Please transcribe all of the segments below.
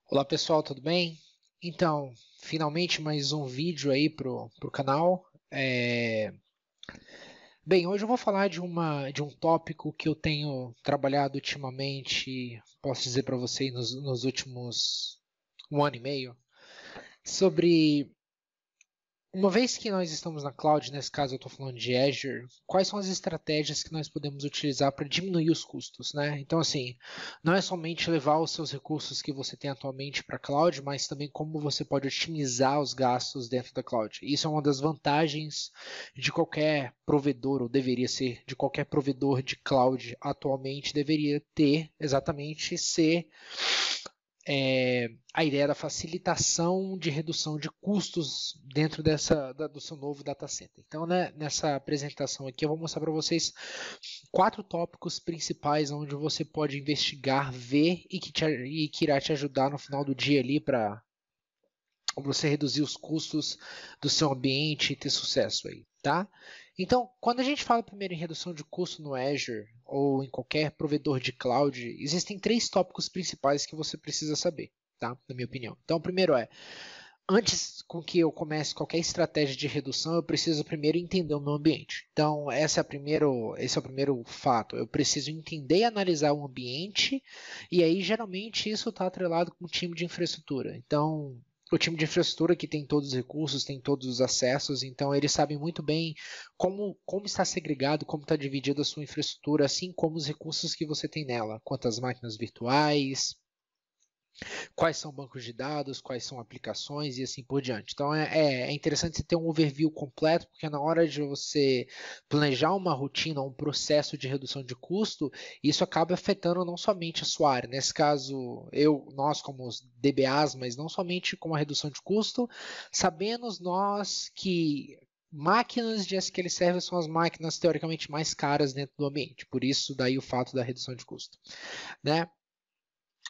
Olá pessoal, tudo bem? Então, finalmente mais um vídeo aí pro canal. Bem, hoje eu vou falar de um tópico que eu tenho trabalhado ultimamente, posso dizer para vocês nos últimos 1 ano e meio, sobre uma vez que nós estamos na cloud, nesse caso eu estou falando de Azure, quais são as estratégias que nós podemos utilizar para diminuir os custos, né? Então, assim, não é somente levar os seus recursos que você tem atualmente para a cloud, mas também como você pode otimizar os gastos dentro da cloud. Isso é uma das vantagens de qualquer provedor, ou deveria ser, de qualquer provedor de cloud atualmente, deveria ter exatamente ser a ideia da facilitação de redução de custos dentro do seu novo data center. Então, né, nessa apresentação aqui, eu vou mostrar para vocês 4 tópicos principais onde você pode investigar, ver e que irá te ajudar no final do dia ali para você reduzir os custos do seu ambiente e ter sucesso aí, tá? Então, quando a gente fala primeiro em redução de custo no Azure ou em qualquer provedor de cloud, existem 3 tópicos principais que você precisa saber, tá? Na minha opinião. Então, o primeiro é, antes com que eu comece qualquer estratégia de redução, eu preciso primeiro entender o meu ambiente. Então, esse é o primeiro fato. Eu preciso entender e analisar o ambiente, e aí geralmente isso está atrelado com o time de infraestrutura. Então, o time de infraestrutura que tem todos os recursos, tem todos os acessos, então eles sabem muito bem como está segregado, como está dividida a sua infraestrutura, assim como os recursos que você tem nela, quantas máquinas virtuais, quais são bancos de dados, quais são aplicações e assim por diante. Então é interessante você ter um overview completo, porque na hora de você planejar uma rotina, um processo de redução de custo, isso acaba afetando não somente a sua área. Nesse caso, nós como os DBAs, mas não somente com a redução de custo, sabemos nós que máquinas de SQL Server são as máquinas teoricamente mais caras dentro do ambiente, por isso daí o fato da redução de custo, né?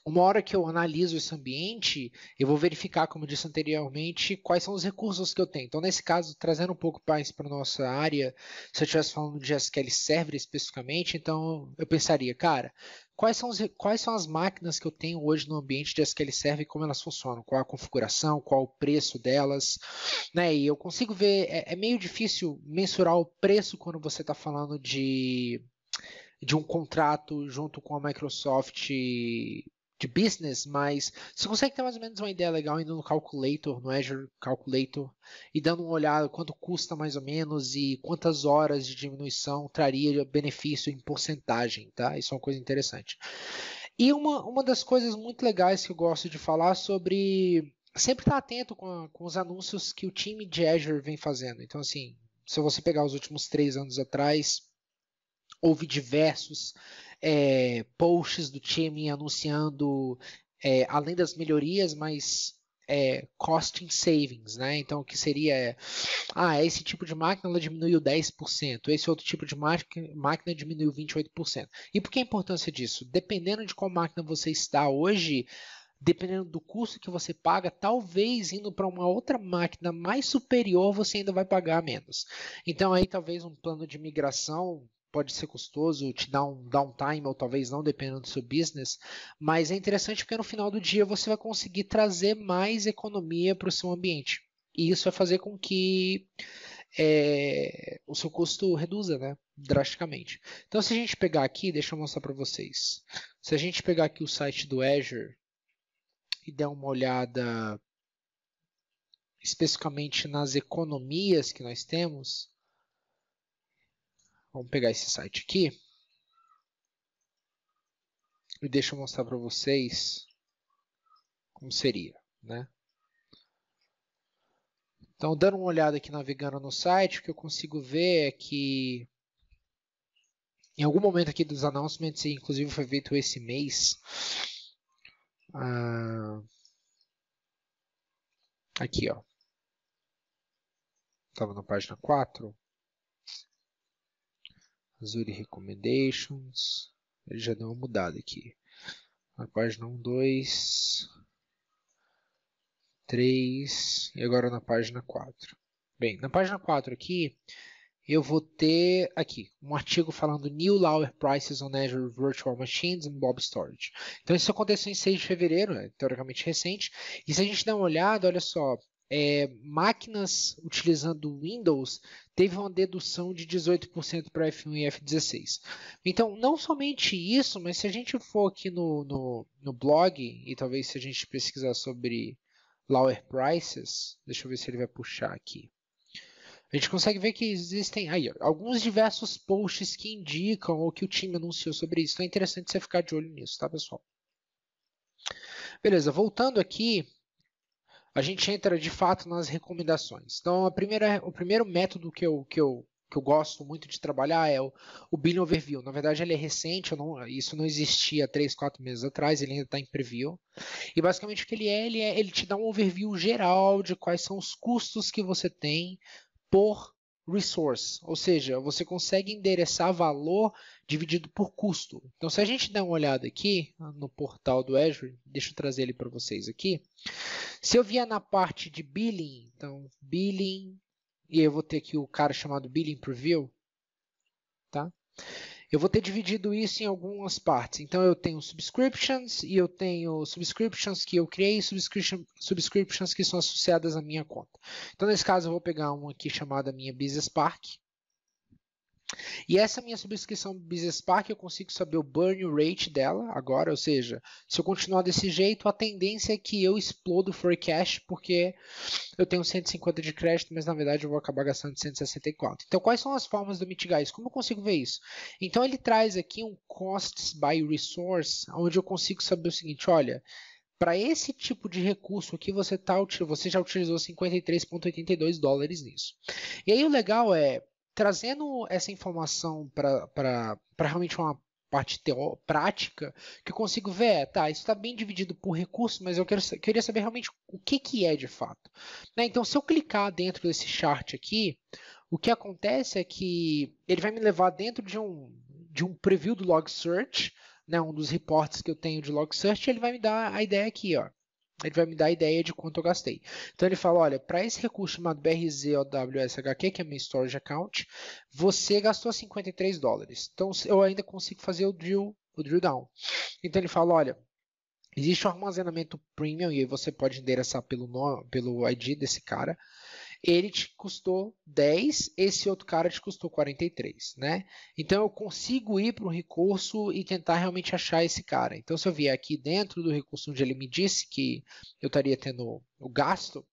Uma hora que eu analiso esse ambiente, eu vou verificar, como eu disse anteriormente, quais são os recursos que eu tenho. Então, nesse caso, trazendo um pouco mais para a nossa área, se eu estivesse falando de SQL Server especificamente, então eu pensaria, cara, quais são as máquinas que eu tenho hoje no ambiente de SQL Server e como elas funcionam? Qual a configuração, qual o preço delas? Né? E eu consigo ver, é meio difícil mensurar o preço quando você está falando de um contrato junto com a Microsoft de business, mas você consegue ter mais ou menos uma ideia legal indo no Calculator, no Azure Calculator, e dando uma olhada quanto custa mais ou menos e quantas horas de diminuição traria benefício em porcentagem, tá? Isso é uma coisa interessante. E uma das coisas muito legais que eu gosto de falar sobre sempre estar atento com os anúncios que o time de Azure vem fazendo. Então, assim, se você pegar os últimos 3 anos atrás, houve diversos posts do time anunciando, além das melhorias, mas costing savings, né? Então, o que seria, esse tipo de máquina ela diminuiu 10%, esse outro tipo de máquina diminuiu 28%. E por que a importância disso? Dependendo de qual máquina você está hoje, dependendo do custo que você paga, talvez indo para uma outra máquina mais superior, você ainda vai pagar menos. Então aí talvez um plano de migração pode ser custoso, te dar um downtime ou talvez não, dependendo do seu business, mas é interessante porque no final do dia você vai conseguir trazer mais economia para o seu ambiente. E isso vai fazer com que o seu custo reduza, né, drasticamente. Então se a gente pegar aqui, deixa eu mostrar para vocês. Se a gente pegar aqui o site do Azure, e der uma olhada especificamente nas economias que nós temos, vamos pegar esse site aqui e deixa eu mostrar para vocês como seria, né? Então, dando uma olhada aqui, navegando no site, o que eu consigo ver é que em algum momento aqui dos announcements, inclusive foi feito esse mês, aqui ó, estava na página 4, Azure Recommendations, ele já deu uma mudada aqui, na página 1, 2, 3 e agora na página 4. Bem, na página 4 aqui, eu vou ter aqui um artigo falando New Lower Prices on Azure Virtual Machines and Blob Storage. Então isso aconteceu em 6 de fevereiro, teoricamente recente. E se a gente der uma olhada, olha só, máquinas utilizando Windows teve uma dedução de 18% para F1 e F16. Então, não somente isso, mas se a gente for aqui no blog, e talvez se a gente pesquisar sobre Lower Prices, deixa eu ver se ele vai puxar aqui. A gente consegue ver que existem aí alguns diversos posts que indicam ou que o time anunciou sobre isso. Então é interessante você ficar de olho nisso, tá, pessoal? Beleza, voltando aqui, a gente entra de fato nas recomendações. Então, o primeiro método que eu gosto muito de trabalhar é o Billing Overview. Na verdade, ele é recente, isso não existia 3, 4 meses atrás, ele ainda está em preview. E basicamente o que ele te dá um overview geral de quais são os custos que você tem por resource, ou seja, você consegue endereçar valor dividido por custo. Então, se a gente der uma olhada aqui no portal do Azure, deixa eu trazer ele para vocês aqui. Se eu vier na parte de billing, então billing, e eu vou ter aqui o cara chamado billing preview, tá? Eu vou ter dividido isso em algumas partes. Então, eu tenho subscriptions e eu tenho subscriptions que eu criei e subscriptions que são associadas à minha conta. Então, nesse caso, eu vou pegar uma aqui chamada minha Business Park. E essa minha subscrição Business Park, eu consigo saber o burn rate dela agora, ou seja, se eu continuar desse jeito, a tendência é que eu explodo o forecast, porque eu tenho 150 de crédito, mas na verdade eu vou acabar gastando 164. Então, quais são as formas de eu mitigar isso? Como eu consigo ver isso? Então, ele traz aqui um Costs by Resource, onde eu consigo saber o seguinte, olha, para esse tipo de recurso aqui, você já utilizou 53,82 dólares nisso. E aí o legal é, trazendo essa informação para realmente uma parte prática, que eu consigo ver, tá, isso está bem dividido por recurso, mas eu queria saber realmente o que é de fato. Né? Então, se eu clicar dentro desse chart aqui, o que acontece é que ele vai me levar dentro de um preview do Log Search, né, um dos reportes que eu tenho de Log Search, ele vai me dar a ideia aqui, ó. Ele vai me dar a ideia de quanto eu gastei. Então ele fala, olha, para esse recurso chamado BRZOWSHQ, que é meu storage account, você gastou 53 dólares. Então eu ainda consigo fazer o drill down. Então ele fala, olha, existe um armazenamento premium, e aí você pode endereçar pelo ID desse cara. Ele te custou 10, esse outro cara te custou 43, né? Então eu consigo ir para um recurso e tentar realmente achar esse cara. Então se eu vier aqui dentro do recurso onde ele me disse que eu estaria tendo o gasto,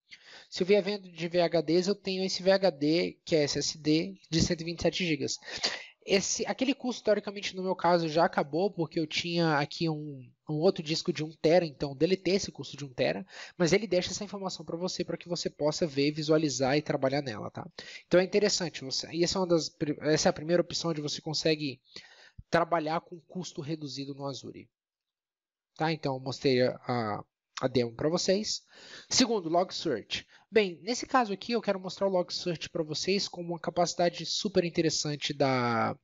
se eu vier vendo de VHDs, eu tenho esse VHD, que é SSD, de 127 GB. Aquele custo, teoricamente, no meu caso, já acabou, porque eu tinha aqui um outro disco de 1 TB, então deletei esse custo de 1 TB, mas ele deixa essa informação para que você possa ver, visualizar e trabalhar nela, tá? Então é interessante, e essa é a primeira opção onde você consegue trabalhar com custo reduzido no Azure. Tá? Então eu mostrei a demo para vocês. Segundo, Log Search. Bem, nesse caso aqui eu quero mostrar o Log Search para vocês como uma capacidade super interessante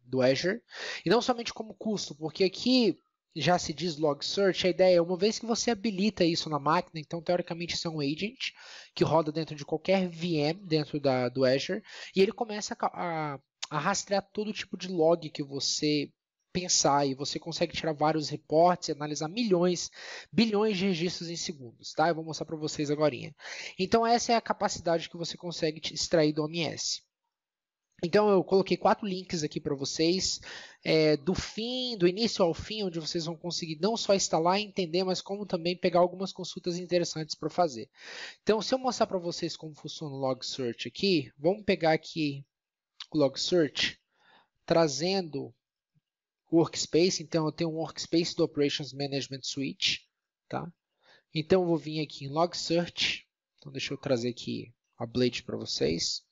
do Azure. E não somente como custo, porque aqui já se diz Log Search, a ideia é uma vez que você habilita isso na máquina, então teoricamente isso é um agent que roda dentro de qualquer VM dentro do Azure, e ele começa a rastrear todo tipo de log que você pensar, e você consegue tirar vários reportes e analisar bilhões de registros em segundos, tá? Eu vou mostrar para vocês agora. Então essa é a capacidade que você consegue extrair do OMS. Então eu coloquei 4 links aqui para vocês, do início ao fim, onde vocês vão conseguir não só instalar e entender, mas como também pegar algumas consultas interessantes para fazer. Então se eu mostrar para vocês como funciona o Log Search aqui, vamos pegar aqui o Log Search, trazendo Workspace, então eu tenho um Workspace do Operations Management Suite, tá? Então eu vou vir aqui em Log Search, então deixa eu trazer aqui a Blade para vocês.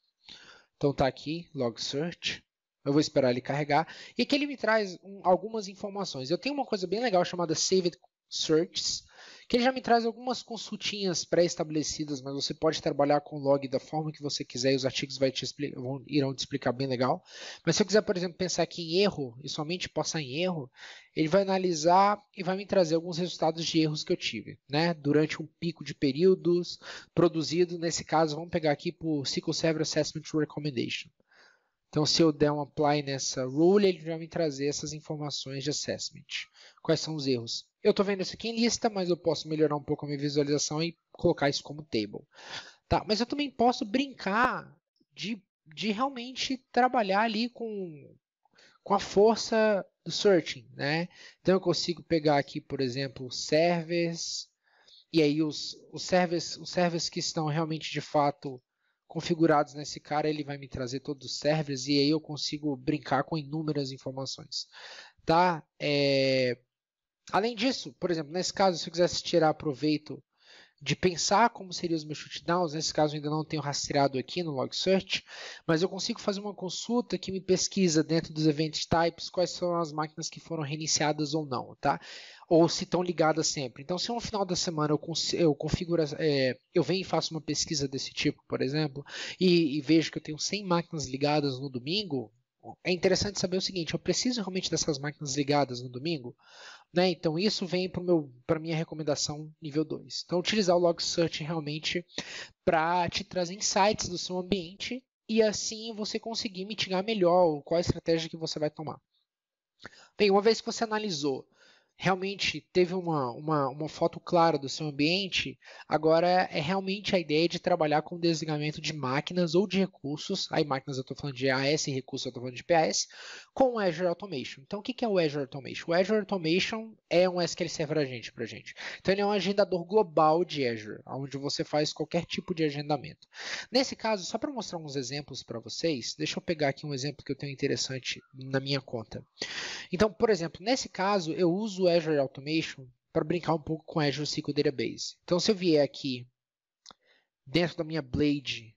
Então tá aqui, Log Search, eu vou esperar ele carregar, e aqui ele me traz algumas informações. Eu tenho uma coisa bem legal chamada Saved Searches, que ele já me traz algumas consultinhas pré-estabelecidas, mas você pode trabalhar com o log da forma que você quiser, e os artigos irão te explicar bem legal. Mas se eu quiser, por exemplo, pensar aqui em erro, e somente passar em erro, ele vai analisar e vai me trazer alguns resultados de erros que eu tive, né? Durante um pico de períodos produzido, nesse caso, vamos pegar aqui por SQL Server Assessment Recommendation. Então, se eu der um apply nessa rule, ele vai me trazer essas informações de assessment. Quais são os erros? Eu estou vendo isso aqui em lista, mas eu posso melhorar um pouco a minha visualização e colocar isso como table. Tá? Mas eu também posso brincar de realmente trabalhar ali com a força do searching, né? Então eu consigo pegar aqui, por exemplo, servers, e aí os servers que estão realmente de fato configurados nesse cara, ele vai me trazer todos os servers e aí eu consigo brincar com inúmeras informações, tá? Além disso, por exemplo, nesse caso, se eu quisesse tirar proveito de pensar como seriam os meus shutdowns, nesse caso eu ainda não tenho rastreado aqui no log search, mas eu consigo fazer uma consulta que me pesquisa dentro dos event types quais são as máquinas que foram reiniciadas ou não, tá? Ou se estão ligadas sempre. Então, se no final da semana eu configuro, eu venho e faço uma pesquisa desse tipo, por exemplo, e vejo que eu tenho 100 máquinas ligadas no domingo, é interessante saber o seguinte: eu preciso realmente dessas máquinas ligadas no domingo? Né? Então, isso vem para a minha recomendação nível 2. Então, utilizar o log search realmente para te trazer insights do seu ambiente e assim você conseguir mitigar melhor qual a estratégia que você vai tomar. Bem, uma vez que você analisou, realmente teve uma foto clara do seu ambiente, agora é realmente a ideia de trabalhar com desligamento de máquinas ou de recursos, aí máquinas eu estou falando de AS, recursos eu estou falando de PAS, com o Azure Automation. Então, o que é o Azure Automation? O Azure Automation é um SQL Server Agent para a gente. Então, ele é um agendador global de Azure, onde você faz qualquer tipo de agendamento. Nesse caso, só para mostrar uns exemplos para vocês, deixa eu pegar aqui um exemplo que eu tenho interessante na minha conta. Então, por exemplo, nesse caso, eu uso o Azure Automation para brincar um pouco com o Azure SQL Database. Então, se eu vier aqui dentro da minha Blade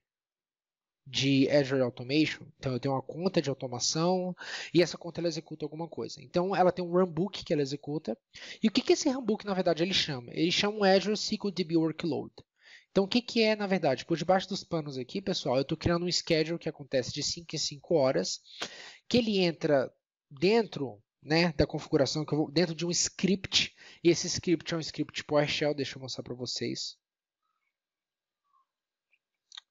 de Azure Automation, então eu tenho uma conta de automação e essa conta ela executa alguma coisa. Então, ela tem um runbook que ela executa. E o que esse runbook, na verdade, ele chama? Ele chama um Azure SQL DB Workload. Então, o que é, na verdade? Por debaixo dos panos aqui, pessoal, eu estou criando um schedule que acontece de 5 em 5 horas, que ele entra dentro, né, da configuração, dentro de um script, e esse script é um script PowerShell, deixa eu mostrar para vocês.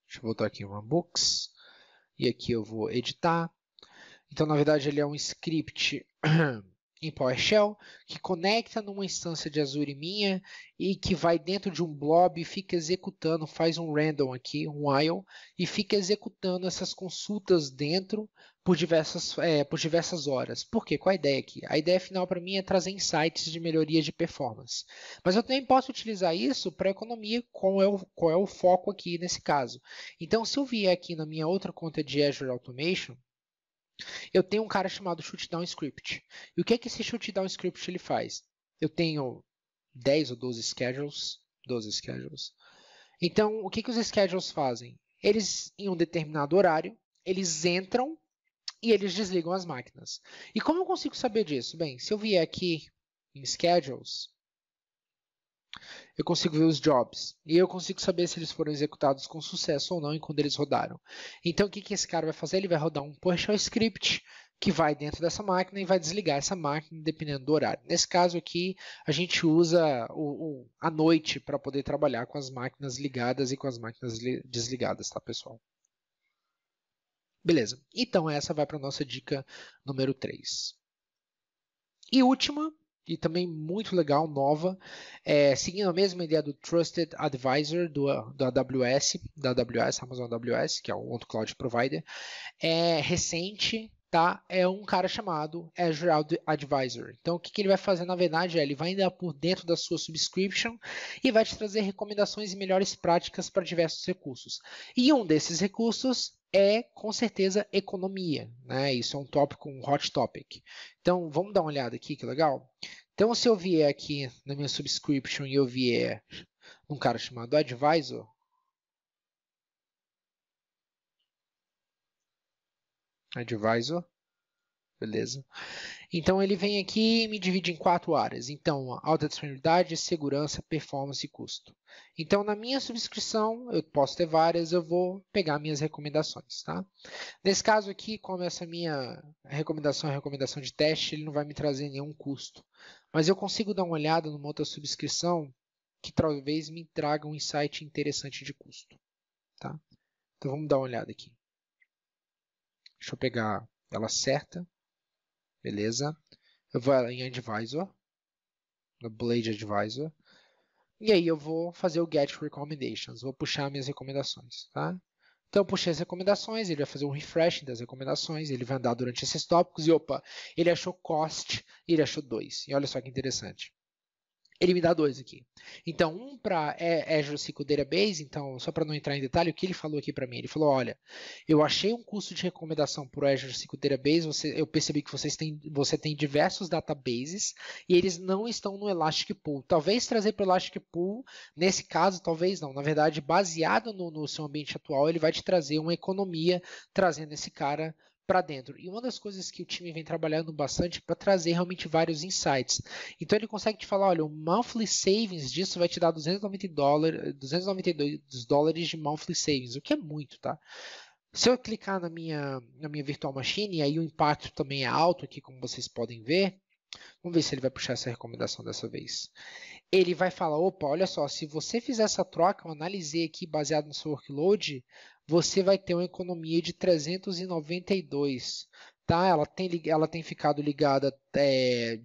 Deixa eu voltar aqui em Runbooks, e aqui eu vou editar. Então, na verdade, ele é um script em PowerShell que conecta numa instância de Azure minha e que vai dentro de um blob e fica executando, faz um random aqui, um while, e fica executando essas consultas dentro por diversas horas. Por quê? Qual a ideia aqui? A ideia final para mim é trazer insights de melhoria de performance. Mas eu também posso utilizar isso para economia, qual é o foco aqui nesse caso. Então, se eu vier aqui na minha outra conta de Azure Automation, eu tenho um cara chamado Shutdown Script. E o que esse Shutdown Script ele faz? Eu tenho 10 ou 12 schedules. 12 schedules. Então, o que os schedules fazem? Eles, em um determinado horário, eles entram e eles desligam as máquinas. E como eu consigo saber disso? Bem, se eu vier aqui em Schedules, eu consigo ver os jobs. E eu consigo saber se eles foram executados com sucesso ou não e quando eles rodaram. Então, o que esse cara vai fazer? Ele vai rodar um PowerShell script que vai dentro dessa máquina e vai desligar essa máquina dependendo do horário. Nesse caso aqui, a gente usa a noite para poder trabalhar com as máquinas ligadas e com as máquinas desligadas, tá, pessoal? Beleza. Então, essa vai para a nossa dica número 3. E última, e também muito legal, nova, seguindo a mesma ideia do Trusted Advisor da AWS, Amazon AWS, que é o outro cloud provider, recente, tá? É um cara chamado Azure Advisor. Então, o que ele vai fazer, na verdade, ele vai andar por dentro da sua subscription e vai te trazer recomendações e melhores práticas para diversos recursos. E um desses recursos é, com certeza, economia, né? Isso é um tópico, um hot topic. Então, vamos dar uma olhada aqui, que legal. Então, se eu vier aqui na minha subscription e eu vier um cara chamado Advisor, beleza? Então, ele vem aqui e me divide em 4 áreas. Então, alta disponibilidade, segurança, performance e custo. Então, na minha subscrição, eu posso ter várias, eu vou pegar minhas recomendações, tá? Nesse caso aqui, como essa minha recomendação é recomendação de teste, ele não vai me trazer nenhum custo. Mas eu consigo dar uma olhada numa outra subscrição que talvez me traga um insight interessante de custo, tá? Então, vamos dar uma olhada aqui. Deixa eu pegar ela certa. Beleza. Eu vou em Advisor, no Blade Advisor. E aí eu vou fazer o Get Recommendations, vou puxar minhas recomendações, tá? Então eu puxei as recomendações, ele vai fazer um refresh das recomendações, ele vai andar durante esses tópicos e opa, ele achou cost e ele achou 2. E olha só que interessante. Ele me dá 2 aqui. Então, um para Azure SQL Database, então, só para não entrar em detalhe, o que ele falou aqui para mim? Ele falou, olha, eu achei um custo de recomendação para o Azure SQL Database, eu percebi que você tem diversos databases e eles não estão no Elastic Pool. Talvez trazer para o Elastic Pool, nesse caso, talvez não. Na verdade, baseado no seu ambiente atual, ele vai te trazer uma economia, trazendo esse cara para dentro. E uma das coisas que o time vem trabalhando bastante é para trazer realmente vários insights. Então ele consegue te falar, olha, o monthly savings disso vai te dar $292 de monthly savings, o que é muito, tá? Se eu clicar na minha virtual machine, e aí o impacto também é alto aqui, como vocês podem ver, vamos ver se ele vai puxar essa recomendação dessa vez. Ele vai falar, opa, olha só, se você fizer essa troca, eu analisei aqui baseado no seu workload, você vai ter uma economia de 392, tá? Ela tem ficado ligada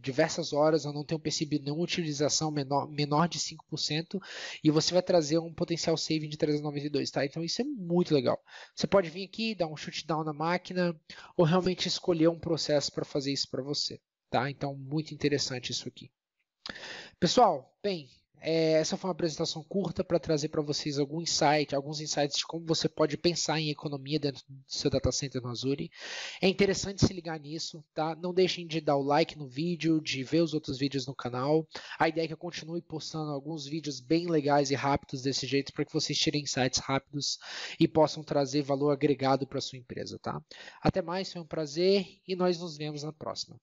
diversas horas, eu não tenho percebido nenhuma utilização menor de 5%, e você vai trazer um potencial saving de 392, tá? Então isso é muito legal. Você pode vir aqui, dar um shutdown na máquina, ou realmente escolher um processo para fazer isso para você, tá? Então muito interessante isso aqui. Pessoal, bem, essa foi uma apresentação curta para trazer para vocês alguns insights de como você pode pensar em economia dentro do seu data center no Azure. É interessante se ligar nisso, tá? Não deixem de dar o like no vídeo, de ver os outros vídeos no canal. A ideia é que eu continue postando alguns vídeos bem legais e rápidos desse jeito para que vocês tirem insights rápidos e possam trazer valor agregado para sua empresa, tá? Até mais, foi um prazer e nós nos vemos na próxima.